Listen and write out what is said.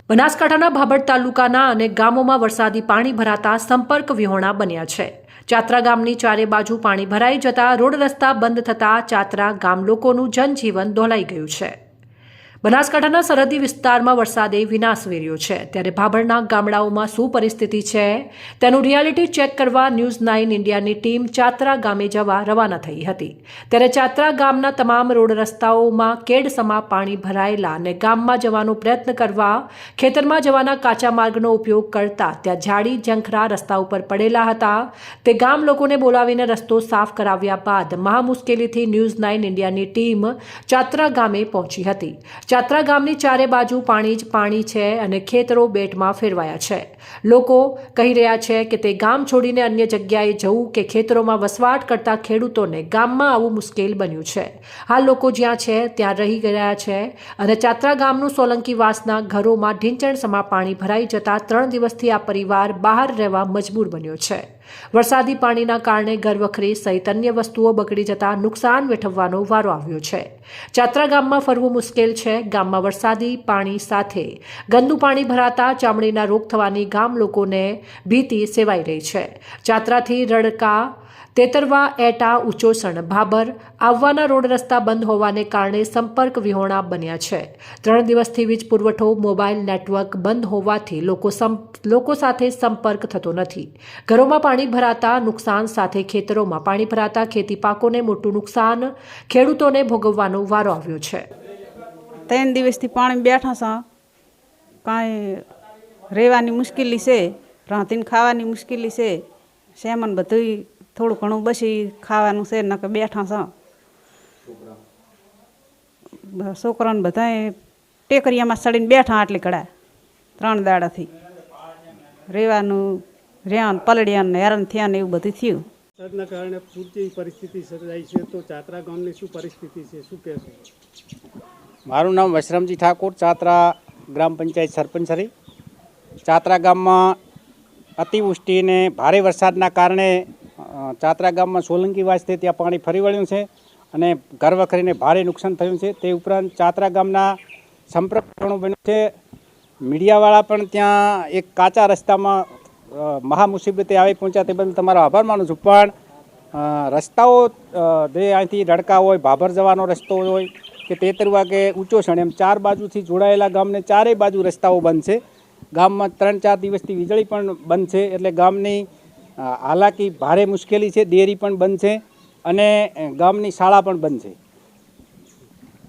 બનાસકાંઠાના ભાભર તાલુકાના અનેક ગામોમાં વરસાદી પાણી ભરાતા સંપર્ક વિહોણા બન્યા છે। ચાત્રા ગામની ચારે બાજુ પાણી ભરાઈ જતા રોડ રસ્તા બંધ થતા ચાત્રા ગામ લોકોનું જનજીવન દોહલાઈ ગયું છે। બનાસકાંઠાના સરહદી વિસ્તારમાં વરસાદે વિનાશ વેર્યો છે, ત્યારે ભાભરના ગામડાઓમાં શું પરિસ્થિતિ છે તેનું રિયાલિટી ચેક કરવા ન્યૂઝ 9 ઇન્ડિયાની ટીમ ચાત્રા ગામે જવા રવાના થઈ હતી। ત્યારે ચાત્રા ગામના તમામ રોડ રસ્તાઓમાં કેડસમા પાણી ભરાયેલા અને ગામમાં જવાનો પ્રયત્ન કરવા ખેતરમાં જવાના કાચા માર્ગનો ઉપયોગ કરતા ત્યાં ઝાડી ઝંખરા રસ્તા ઉપર પડેલા હતા। તે ગામ લોકોને બોલાવીને રસ્તો સાફ કરાવ્યા બાદ મહા મુશ્કેલીથી ન્યૂઝ 9 ઇન્ડિયાની ટીમ ચાત્રા ગામે પહોંચી હતી। ચાત્રા ગામની ચારે બાજુ પાણી જ પાણી છે અને ખેતરો બેટમાં ફેરવાયા છે। લોકો કહી રહ્યા છે કે તે ગામ છોડીને અન્ય જગ્યાએ જવું કે ખેતરોમાં વસવાટ કરતા ખેડૂતોને ગામમાં આવવું મુશ્કેલ બન્યું છે। હાલ લોકો જ્યાં છે ત્યાં રહી ગયા છે અને ચાત્રા ગામનું સોલંકીવાસના ઘરોમાં ઢીંચણસમા પાણી ભરાઈ જતા 3 દિવસથી આ પરિવાર બહાર રહેવા મજબૂર બન્યો છે। વરસાદી પાણીના કારણે ઘરવખરી સહિત અન્ય વસ્તુઓ બગડી જતા નુકસાન વેઠવવાનો વારો આવ્યો છે। ચાત્રા ગામમાં ફરવું મુશ્કેલ છે। ગામમાં વરસાદી પાણી સાથે ગંદુ પાણી ભરાતા ચામડીના રોગ થવાની ગામ લોકોને ભીતિ સેવાઈ રહી છે। ચાત્રાથી રડકા તેતરવા એટા ઉચોસણ ભાભર આવવાના રોડ રસ્તા બંધ હોવાને કારણે સંપર્ક વિહોણા બન્યા છે। 3 દિવસથી વીજ પુરવઠો મોબાઈલ નેટવર્ક બંધ હોવાથી લોકો સાથે સંપર્ક થતો નથી। ઘરોમાં પાણી ભરાતા નુકસાન સાથે ખેતરોમાં પાણી ભરાતા ખેતી પાકોને મોટું નુકસાન ખેડૂતોને ભોગવવાનો વારો આવ્યો છે। 3 દિવસથી પાણી બેઠા છે, કાંઈ રહેવાની મુશ્કેલી છે, રાંધીને ખાવાની મુશ્કેલી છે, સેમન બધું થોડું ઘણું બસી ખાવાનું છે, નકે બેઠા છે। છોકરાને બધાએ ટેકરિયામાં ચડીને બેઠા આટલી કડા 3 દાડાથી રહેવાનું રહ્યા પલળ્યા ને હેરાન થયા ને એવું બધું થયું। વરસાદના કારણે પૂરતી પરિસ્થિતિ સર્જાઈ છે, તો ચાત્રા ગામની શું પરિસ્થિતિ છે, શું કહેશો? મારું નામ વશરામજી ઠાકોર, ચાત્રા ગ્રામ પંચાયત સરપંચ શ્રી। ચાત્રા ગામમાં અતિવૃષ્ટિ અને ભારે વરસાદના કારણે ચાત્રા ગામમાં સોલંકીવાસ છે ત્યાં પાણી ફરી વળ્યું છે અને ઘરવખરીને ભારે નુકસાન થયું છે। તે ઉપરાંત ચાત્રા ગામના સંપર્ક ઘણું બન્યું છે। મીડિયાવાળા પણ ત્યાં એક કાચા રસ્તામાં મહા મુસીબતે આવી પહોંચ્યા, તે બદલ તમારો આભાર માનું છું। પણ રસ્તાઓ જે અહીંથી રડકા હોય, ભાભર જવાનો રસ્તો હોય કે તેતરવા કે ઉચોસણ, એમ 4 બાજુથી જોડાયેલા ગામને ચારેય બાજુ રસ્તાઓ બંધ છે। ગામમાં 3-4 દિવસથી વીજળી પણ બંધ છે, એટલે ગામની હાલાકી ભારે મુશ્કેલી છે। ડેરી પણ બંધ છે અને ગામની શાળા પણ બંધ છે।